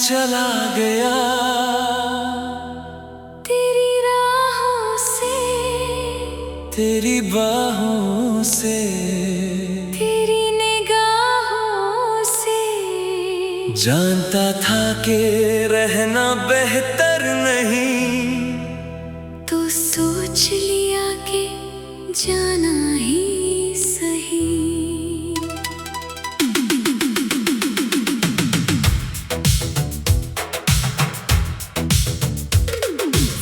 चला गया तेरी राहों से, तेरी बाहों से, तेरी निगाहों से। जानता था कि रहना बेहतर नहीं, तो सोच लिया कि जाना ही सही।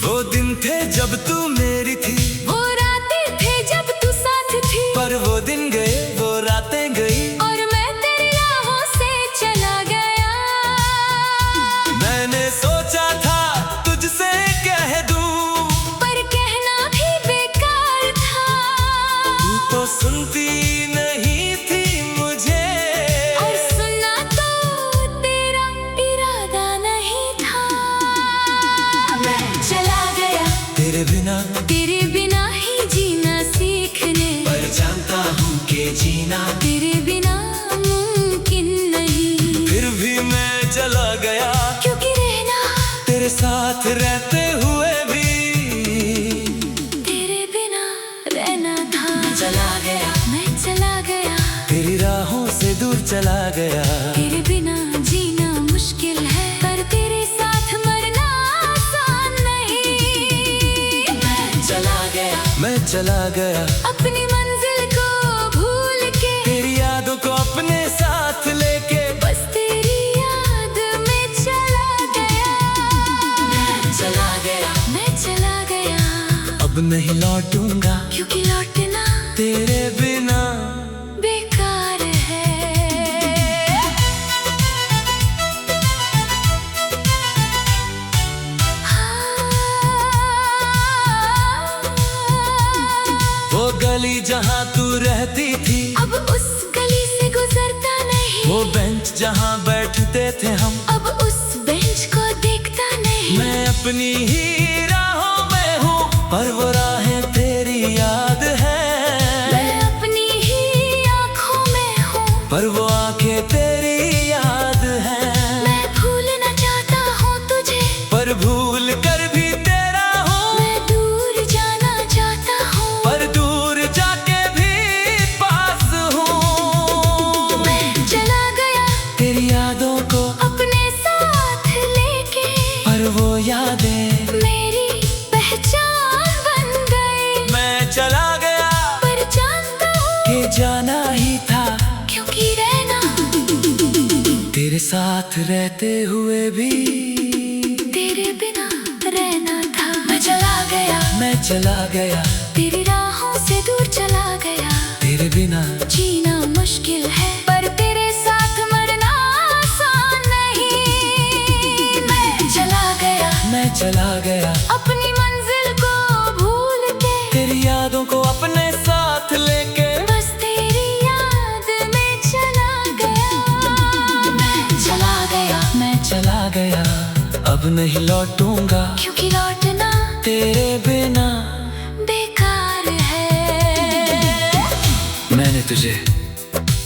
वो दिन थे जब तू मेरी थी, वो रातें थे जब तू साथ थी, पर वो दिन गए वो रातें गई, और मैं तेरी राहों से चला गया। मैंने सोचा था तुझसे कह दूं, पर कहना भी बेकार था। तू तो सुनती नहीं थी मुझे, और सुनना तो तेरा इरादा नहीं था। मैं चला गया तेरे बिना ही जीना सीखने, पर जानता हूँ कि जीना तेरे बिना मुमकिन नहीं। फिर भी मैं चला गया, क्योंकि रहना तेरे साथ रहते हुए भी तेरे बिना रहना था। मैं चला गया तेरी राहों से दूर चला गया। तेरे बिना जीना मुश्किल है, पर तेरे साथ मरना आसान नहीं। मैं चला गया अपनी मंजिल को भूल के, तेरी यादों को अपने साथ लेके, बस तेरी याद में चला गया। मैं चला गया अब नहीं लौटूंगा, क्योंकि लौटना तेरे बिना बेकार है। वो गली जहाँ तू रहती थी, अब उस गली से गुजरता नहीं। वो बेंच जहाँ बैठते थे हम, अब उस बेंच को देखता नहीं। मैं अपनी ही राहों में हूँ, पर वो राहें तेरी याद है। मैं अपनी ही आँखों में हूँ, पर वो आंखें तेरी याद है। मैं भूलना चाहता हूँ तुझे, पर भूल कर भी तेरा हूँ, मैं दूर जाना चाहता हूँ, पर दूर जाके भी पास हूँ। मैं चला गया तेरी यादों को अपने साथ लेके, पर वो यादें मेरी पहचान बन गई। मैं चला गया, पर जानता हूँ कि जाना ही था, क्योंकि रहना तेरे साथ रहते हुए भी तेरे बिना रहना था। मैं चला गया तेरी राहों से दूर चला गया। तेरे बिना जीना मुश्किल है, पर तेरे साथ मरना आसान नहीं। मैं चला गया अपनी मंजिल को भूल के, तेरी यादों को अपने साथ लेके, बस तेरी याद में चला गया। मैं चला गया अब नहीं लौटूंगा, क्योंकि लौटना तेरे बिना बेकार है। मैंने तुझे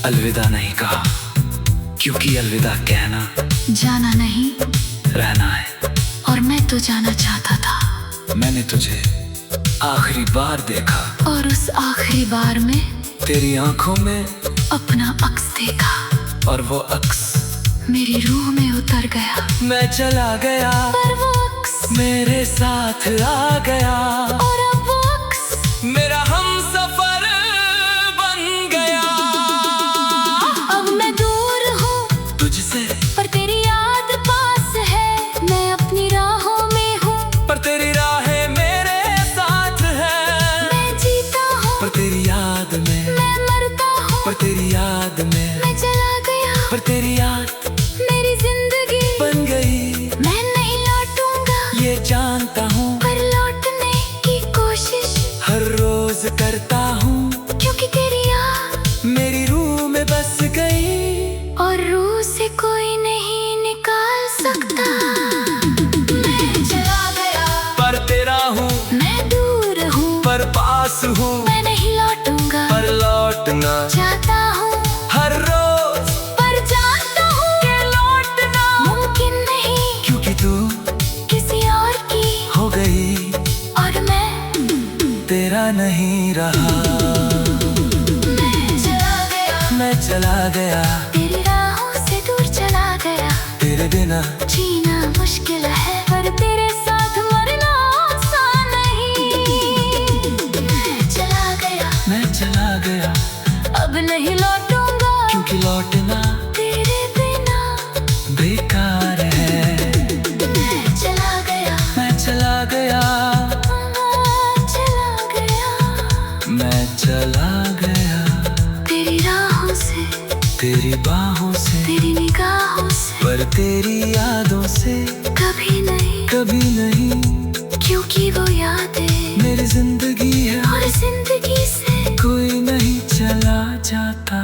अलविदा नहीं कहा, क्योंकि अलविदा कहना जाना नहीं, रहना है। और मैं तो जाना चाहता था। मैंने तुझे आखिरी बार देखा, और उस आखिरी बार में तेरी आंखों में अपना अक्स देखा, और वो अक्स मेरी रूह में उतर गया। मैं चला गया, पर वो अक्स मेरे साथ आ गया, और अब वो अक्स मेरा हमसफर बन गया। अब मैं दूर हूँ तुझसे, पर तेरी याद पास है। मैं अपनी राहों में हूँ, पर तेरी राहें मेरे साथ है। मैं जीता हूँ, पर तेरी याद में, मैं मरता हूँ, पर तेरी याद में, मैं चला गया। पर तेरी याद मेरी जिंदगी बन गई। मैं नहीं लौटूंगा, ये जानता हूँ, पर लौटने की कोशिश हर रोज करता हूँ, क्योंकि तेरी याद मेरी रूह में बस गई, और रूह से कोई नहीं निकाल सकता। मैं चला गया, पर तेरा हूँ, मैं दूर हूँ, पर पास हूँ, मैं नहीं लौटूंगा, पर लौटना चाहता हूँ हर रोज, पर जानता हूँ कि लौटना मुमकिन नहीं। तेरा नहीं रहा। मैं चला गया तेरी राहों से दूर चला गया। तेरे बिना जीना मुश्किल है पर तेरे साथ मरना आसान नहीं। मैं चला गया अब नहीं लौटूंगा क्योंकि लौटना तेरे बिना बेकार है। मैं चला गया मैं चला गया मैं चला गया तेरी राहों से, तेरी बाहों से, तेरी निगाहों से, पर तेरी यादों से कभी नहीं, क्योंकि वो यादें मेरी जिंदगी है और जिंदगी से कोई नहीं चला जाता।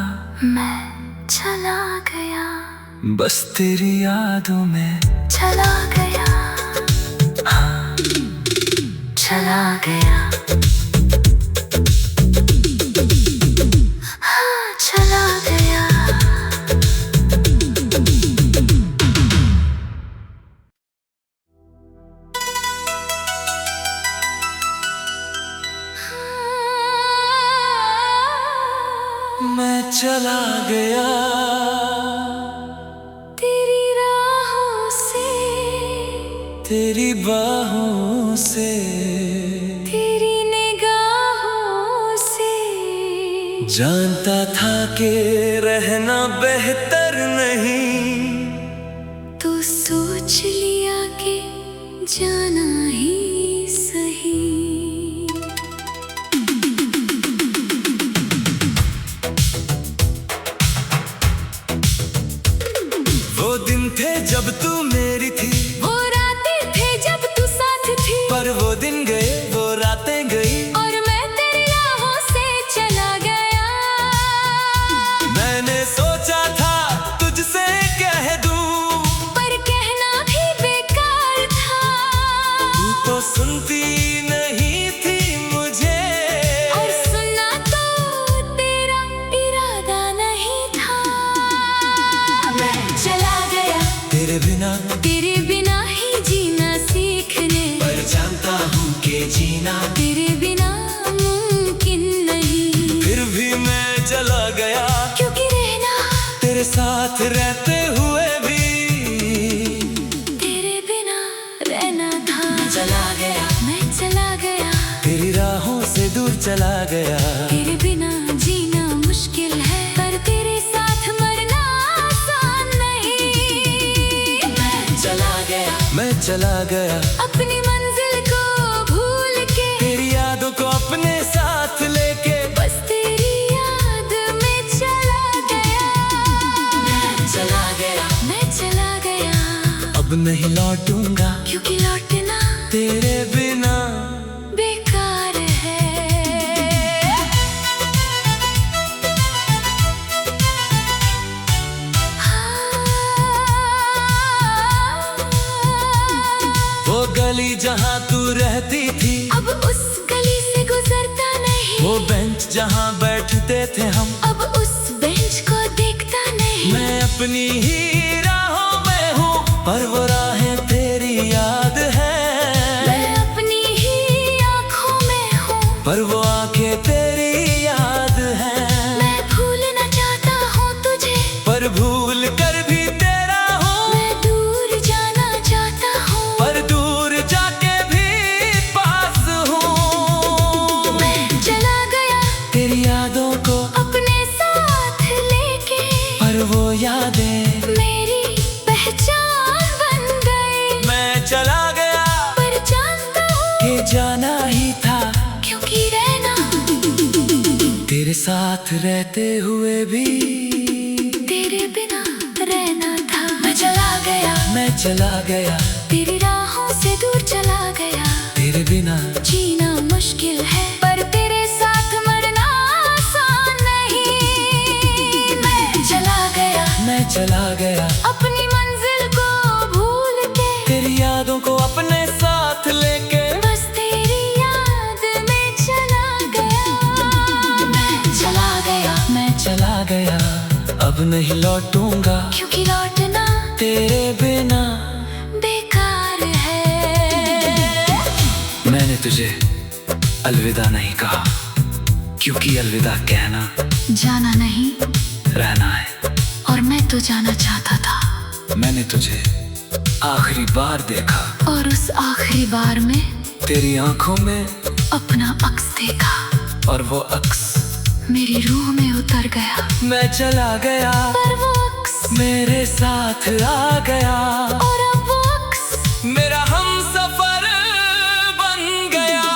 मैं चला गया बस तेरी यादों में चला गया। हाँ चला गया हाँ चला गया। मैं चला गया तेरी राहों से, तेरी बाहों से, तेरी निगाहों से। जानता था कि रहना बेहतर नहीं, तो सोच लिया कि जाना ही सही। वो दिन थे जब तू मेरी थी, वो रातें थे जब तू साथ थी, पर वो दिन गए वो रातें गई और मैं तेरी राहों से चला गया। मैंने सोचा था तुझसे कह दूं, पर कहना भी बेकार था। तू तो सुनती नहीं थी मुझे, और सुनना तो तेरा इरादा नहीं था। मैं चला गया तेरे बिना ही जीना सीखने, पर जानता हूँ कि जीना तेरे बिना मुमकिन नहीं। फिर भी मैं चला गया क्योंकि रहना तेरे साथ रहते हुए भी तेरे बिना रहना था। मैं चला गया तेरी राहों से दूर चला गया। तेरे बिना जीना मुश्किल है पर तेरे साथ मरना आसान नहीं। मैं चला गया अपनी मंजिल को भूल के, तेरी यादों को अपने साथ लेके, बस तेरी याद में चला गया। मैं चला गया अब नहीं लौटूंगा क्योंकि लौटना तेरे बिना बेकार है। वो गली जहाँ तू रहती थी, अब उस गली से गुजरता नहीं। वो बेंच जहाँ बैठते थे हम, अब उस बेंच को देखता नहीं। मैं अपनी ही राहों में हूँ पर वो राहें तेरी याद है। मैं अपनी ही आँखों में हूँ पर वो आंखें तेरी याद है। मैं भूलना चाहता हूँ तुझे, पर भूल कर भी तेरा हूँ, मैं दूर जाना चाहता हूँ पर दूर जाके भी पास हूँ। मैं चला गया तेरी यादों को अपने साथ लेके, पर वो यादें मेरी पहचान बन गई। मैं चला गया पर जानता हूँ कि जाना ही था, क्योंकि रहना तेरे साथ रहते हुए भी तेरे बिना रहना था। मैं चला गया तेरी राहों से दूर चला गया। तेरे बिना जीना मुश्किल है पर तेरे साथ मरना आसान नहीं। मैं चला गया अपनी मंजिल को भूल के, तेरी यादों को अपने साथ लेके, बस तेरी याद में चला गया। मैं चला गया अब नहीं लौटूंगा क्योंकि लौटना तेरे बिना बेकार है। मैंने तुझे अलविदा नहीं कहा, क्योंकि अलविदा कहना जाना नहीं रहना है। और मैं तो जाना चाहता था। मैंने तुझे आखिरी बार देखा और उस आखिरी बार में तेरी आंखों में अपना अक्स देखा। और वो अक्स मेरी रूह में उतर गया। मैं चला गया पर वो अक्स मेरे साथ आ गया। और अब वो अक्स मेरा हमसफर बन गया।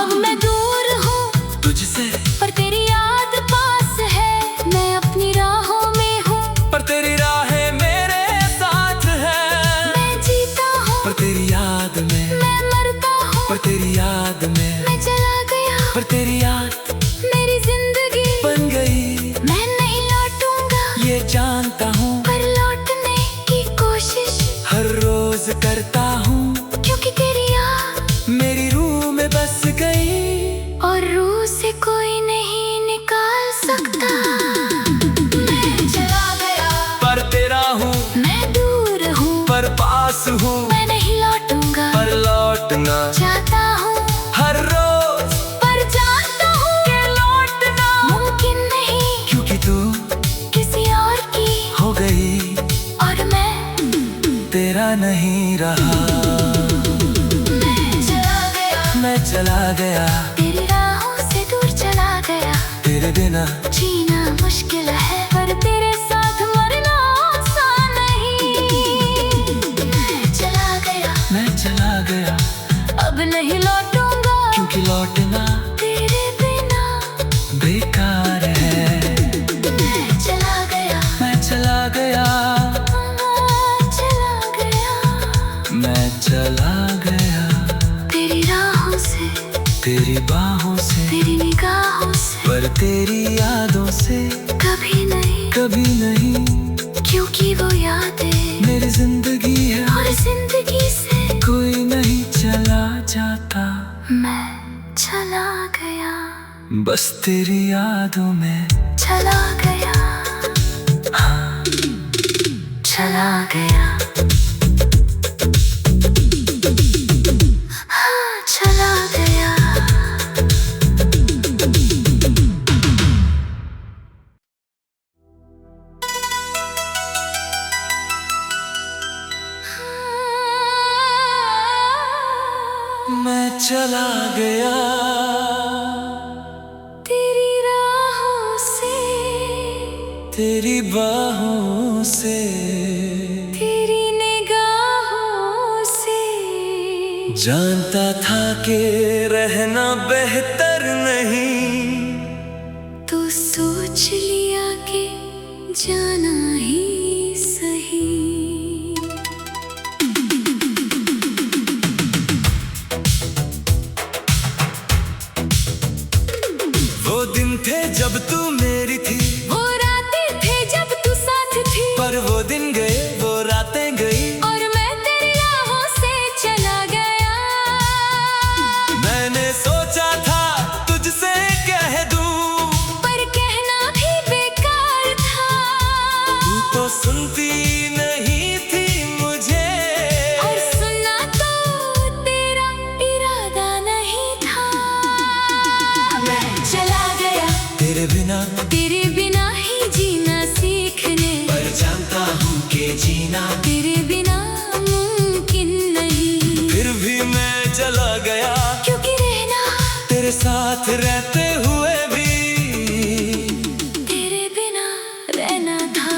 अब मैं दूर हूँ तुझसे पर तेरी याद पास है। मैं अपनी राहों में हूँ पर तेरी राहें मेरे साथ है। मैं जीता हूँ पर तेरी याद में, मैं मरता हूँ पर तेरी याद में, मैं चला गया। पर तेरी याद मेरी जिंदगी बन गई। मैं नहीं लौटूंगा ये जानता हूँ, पर लौटने की कोशिश हर रोज करता हूँ, क्योंकि तेरी याद मेरी रूह में बस गई। और रूह से कोई नहीं निकाल सकता। मैं चला गया पर तेरा हूँ, मैं दूर हूँ पर पास हूँ, मैं नहीं लौटूंगा पर लौटना चाहता हूँ हर रोज, पर जानता हूँ के लौटना मुमकिन नहीं, क्योंकि तू किसी और की हो गई और मैं तेरा नहीं रहा। मैं चला गया तेरी राहों से दूर चला गया। तेरे बिना जीना मुश्किल है पर तेरे साथ मरना आसान नहीं। मैं चला गया अब नहीं लौटूंगा, क्योंकि लौटना तेरे बिना बेकार है। मैं चला गया मैं चला गया, मैं चला गया तेरी राहों से, तेरी बाहों से, तेरी निगाहों से, पर तेरी यादों से कभी नहीं, कभी नहीं, क्योंकि वो यादें मेरी जिंदगी है और जिंदगी से कोई नहीं चला जाता। मैं चला गया, बस तेरी यादों में चला गया, हाँ चला गया, हाँ चला गया। मैं चला गया तेरी राहों से, तेरी बाहों से, तेरी निगाहों से। जानता था कि रहना बेहतर नहीं, तो सोच लिया कि जाना ही सही। वो दिन थे जब तू मेरी थी, वो रातें थे जब तू साथ थी, पर वो दिन गए वो रातें गई। और मैं तेरी राहों से चला गया। मैंने सोचा था तुझसे कह दूं, पर कहना भी बेकार था। तू तो सुनती नहीं थी मुझे, और सुनना तो तेरा इरादा नहीं था। मैं चला गया तेरे बिना, तेरे बिना ही जीना सीखने, पर जानता हूँ कि जीना तेरे बिना मुमकिन नहीं। फिर भी मैं चला गया, क्योंकि रहना तेरे साथ रहते हुए भी तेरे बिना रहना था।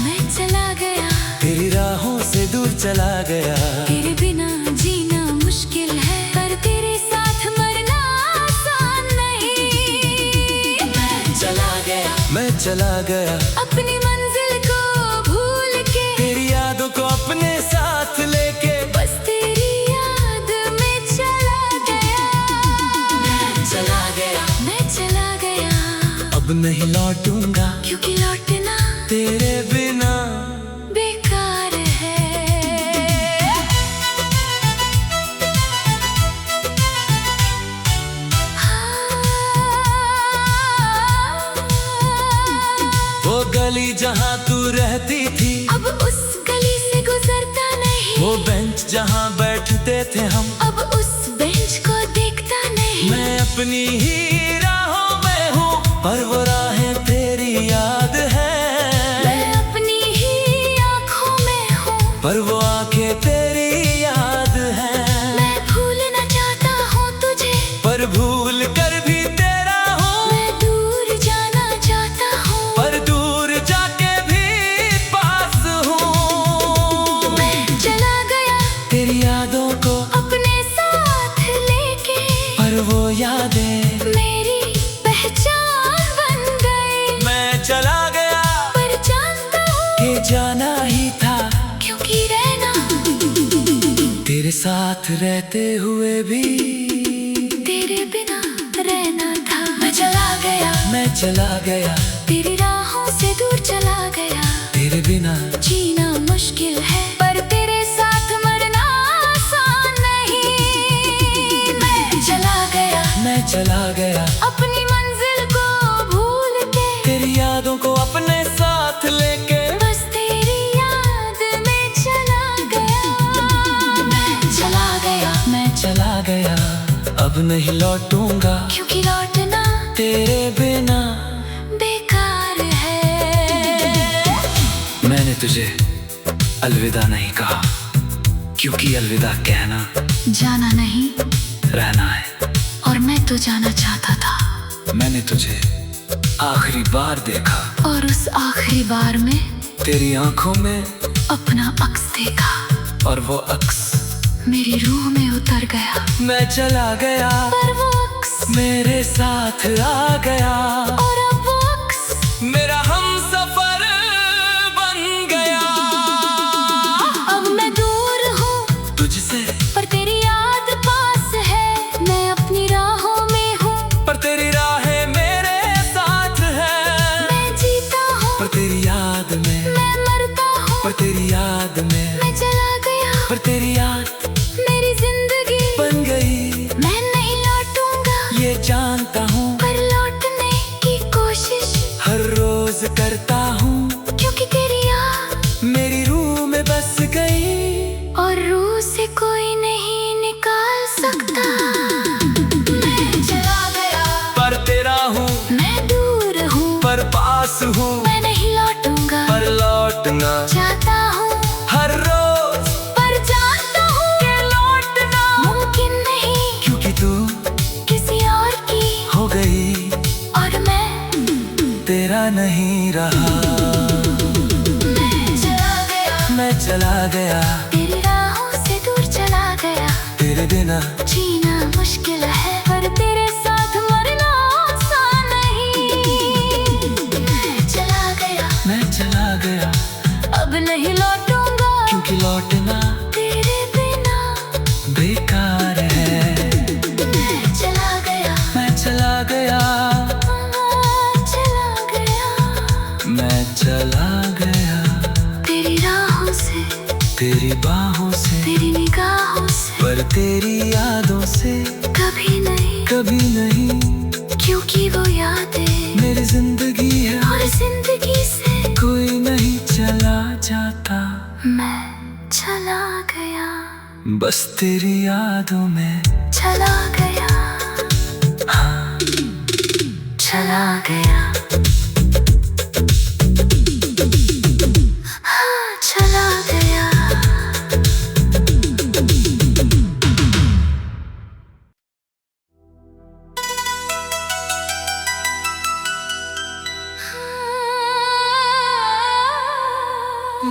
मैं चला गया तेरी राहों से दूर चला गया। तेरे बिना जीना मुश्किल है पर तेरे साथ मरना आसान नहीं। मैं चला गया अपनी मंजिल को भूल के, तेरी यादों को अपने साथ लेके, बस तेरी याद में चला गया। मैं चला गया अब नहीं लौटूंगा, क्योंकि लौटना तेरे बिना बेकार है। वो गली जहाँ तू रहती थी, अब उस गली से गुजरता नहीं, वो बेंच जहाँ बैठते थे हम, अब उस बेंच को अपनी ही राहों में हूँ, पर वो राहें तेरी याद है। मैं अपनी ही आँखों में हूँ, पर वो आंखें तेरी याद है। मैं भूलना चाहता हूँ तुझे, पर भूल कर भी तेरा हूँ। मैं दूर जाना चाहता हूँ, पर दूर जाके भी पास हूँ। मैं चला गया तेरी यादों को अपने साथ लेके, पर वो यादें मेरी पहचान बन गई। मैं चला गया पर जानता हूँ कि जाना ही था, क्योंकि रहना तेरे साथ रहते हुए भी तेरे बिना रहना था। मैं चला गया, मैं चला गया, तेरी राहों से दूर चला गया। तेरे बिना जीना मुश्किल है, पर तेरे साथ मरना आसान नहीं। मैं चला गया, मैं चला गया, अपनी मंजिल को भूल के, तेरी यादों को अपने साथ लेके। बस तेरी याद में चला गया। मैं चला गया, मैं चला गया, अब नहीं लौटूंगा, क्योंकि लौटना तेरे बिना। बेकार है। मैंने तुझे अलविदा नहीं कहा, क्योंकि अलविदा कहना जाना नहीं, रहना है। और मैं तो जाना चाहता था। मैंने तुझे आखिरी बार देखा, और उस आखिरी बार में तेरी आंखों में, अपना अक्स देखा, और वो अक्स मेरी रूह में उतर गया। मैं चला गया, पर वो अक्स मेरे साथ आ गया, और अब वो अक्स मेरा हमसफर बन गया। अब मैं दूर हूँ तुझसे, पर तेरी याद पास है। मैं अपनी राहों में हूँ, पर तेरी राहें मेरे साथ है। मैं जीता हूँ, पर तेरी याद में, मैं मरता हूँ, पर तेरी याद में, मैं चला गया, पर तेरी याद मेरी जिंदगी बन गई। मैं नहीं लौटूंगा, ये जानता हूँ, पर लौटने की कोशिश हर रोज करता हूँ, क्योंकि तेरी याद मेरी रूह में बस गई। और रूह से कोई नहीं निकाल सकता। मैं चला गया, पर तेरा हूँ, मैं दूर हूँ, पर पास हूँ, मैं नहीं लौटूंगा, पर लौटना चाहता हूँ, हर रोज, पर जानता हूँ के लौटना मुमकिन नहीं, क्योंकि तू किसी और की, हो गई, और मैं तेरा नहीं रहा। मैं चला गया, मैं चला गया, तेरी राहों से दूर चला गया। तेरे बिना जीना मुश्किल है, पर तेरे साथ मरना आसान नहीं। मैं चला गया, मैं चला गया, अब नहीं लौटूंगा, क्योंकि लौटना तेरे बिना। बेकार है। मैं चला गया, मैं चला गया, चला गया, मैं चला गया, तेरी राहों से, तेरी बाहों से, तेरी निगाहों से, पर तेरी यादों से कभी नहीं, कभी नहीं। क्योंकि वो यादें मेरी जिंदगी है, और जिंदगी से कोई नहीं चला जाता, मैं चला गया, बस तेरी यादों में। चला गया, हाँ, चला गया, हाँ चला गया।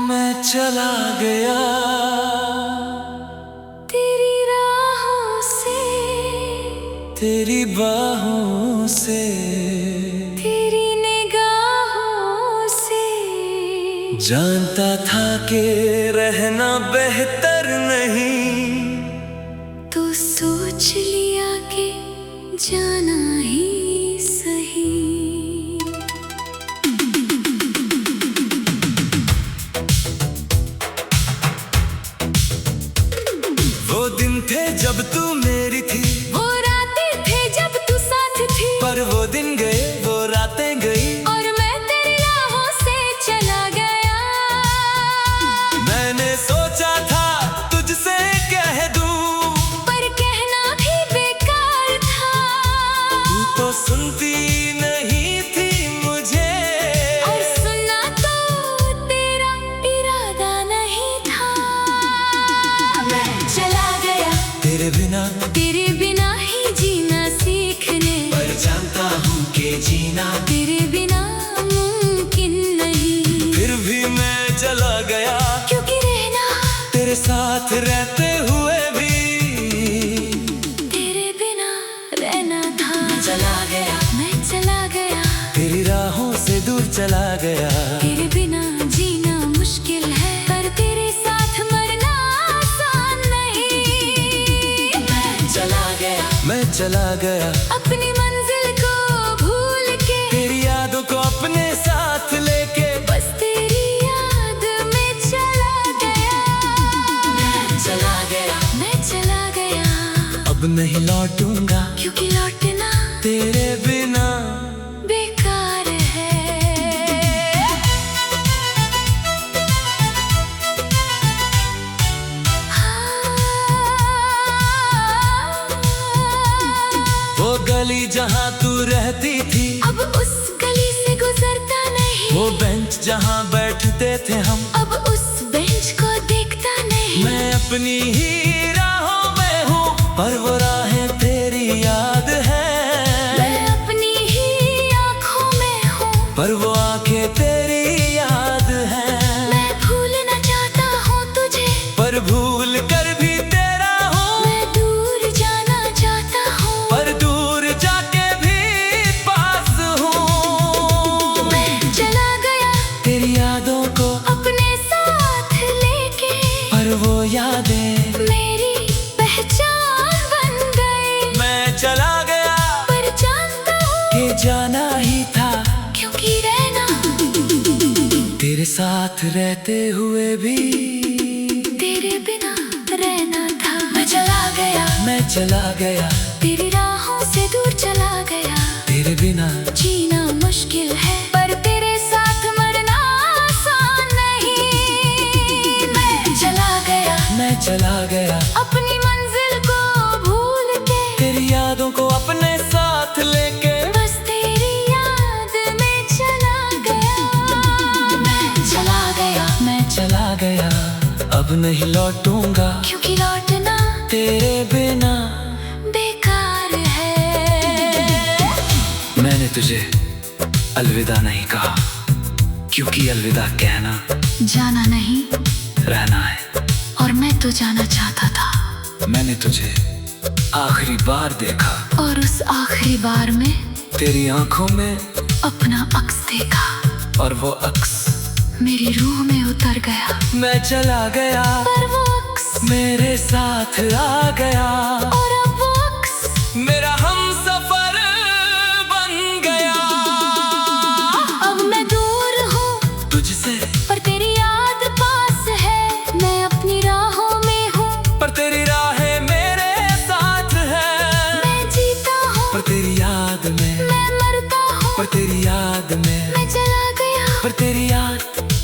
मैं चला गया, तेरी राहों से, तेरी बाहों से, तेरी निगाहों से। जानता था कि रहना बेहतर नहीं, तो सोच लिया कि जाना ही सही। वो दिन थे जब तू मेरी थी, वो रातें थे जब तू साथ थी, पर वो दिन गए, वो रातें गई, और मैं तेरी राहों से चला गया। मैंने सोचा था तुझसे कह दूं, पर कहना भी बेकार था, जीना तेरे बिना मुमकिन नहीं। फिर भी मैं चला गया क्योंकि रहना तेरे साथ रहते हुए भी तेरे बिना रहना था। मैं चला गया, मैं चला गया, तेरी राहों से दूर चला गया। तेरे बिना जीना मुश्किल है, पर तेरे साथ मरना आसान नहीं। मैं चला गया अपनी मंजिल को भूल के, तेरी यादों को अपने साथ लेके। बस तेरी याद में चला गया। मैं चला गया, अब नहीं लौटूंगा क्योंकि लौटना तेरे बिना बेकार है। वो गली जहाँ तू रहती थी, अब उस गली से गुजरता नहीं। वो बेंच जहाँ बैठते थे हम, अब उस बेंच को देखता नहीं। मैं अपनी ही राहों में हूँ, पर वो राहें तेरी याद है। मैं अपनी ही आँखों में हूँ, पर वो आंखें तेरी याद है। मैं भूलना चाहता हूँ तुझे, पर भूल कर भी तेरा हूँ। मैं दूर जाना चाहता हूँ, पर दूर जाके भी पास हूँ। मैं चला गया तेरी यादों को अपने साथ लेके, पर वो यादें मेरी पहचान बन गई। मैं चला गया पर जानता हूँ कि जाना ही था, क्योंकि रहना तेरे साथ रहते हुए भी तेरे बिना रहना था। मैं चला गया, मैं चला गया तेरी राहों से दूर चला गया। तेरे बिना जीना मुश्किल है, पर तेरे साथ मरना आसान नहीं। मैं चला गया अपनी मंजिल को भूल के, तेरी यादों को अपने साथ लेके। बस तेरी याद में चला गया। मैं चला गया अब नहीं लौटूंगा, क्योंकि लौटना तेरे बिना बेकार है। मैंने तुझे अलविदा नहीं कहा, क्योंकि अलविदा कहना जाना नहीं, रहना है। और मैं तो जाना चाहता था। मैंने तुझे आखिरी बार देखा, और उस आखिरी बार में तेरी आंखों में अपना अक्स देखा, और वो अक्स मेरी रूह में उतर गया। मैं चला गया, पर वो अक्स मेरे साथ आ गया, और अब वो अक्स मेरा हमसफर बन गया। अब मैं दूर हूँ तुझसे, पर तेरी याद पास है। मैं अपनी राहों में हूँ, पर तेरी राहें मेरे साथ है। मैं जीता हूँ, पर तेरी याद में, मैं मरता हूँ। पर तेरी याद में, मैं चला गया, पर तेरी याद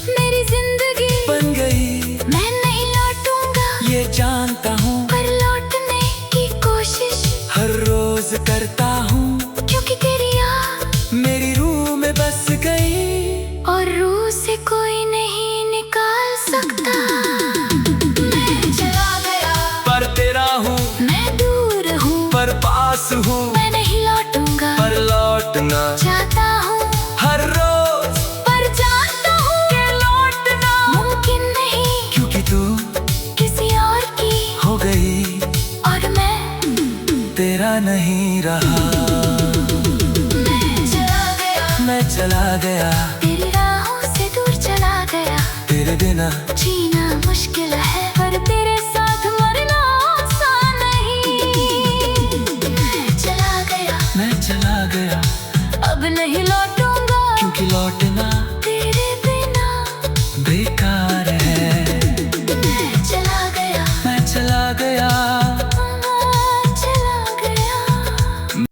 मेरी जिंदगी बन गई। मैं नहीं लौटूंगा, ये जानता हूँ, पर लौटने की कोशिश हर रोज करता हूँ, क्योंकि तेरी याद मेरी रूह में बस गई। और रूह से कोई नहीं निकाल सकता। मैं चला गया, पर तेरा हूँ, मैं दूर हूँ, पर पास हूँ, मैं नहीं लौटूंगा, पर लौटना चाहता हूँ, हर रोज, पर जानता हूँ के लौटना मुमकिन नहीं, क्योंकि तू किसी और की हो गई, और मैं तेरा नहीं रहा। मैं चला गया तेरी राहों से दूर चला गया। तेरे बिना जीना मुश्किल है, पर तेरे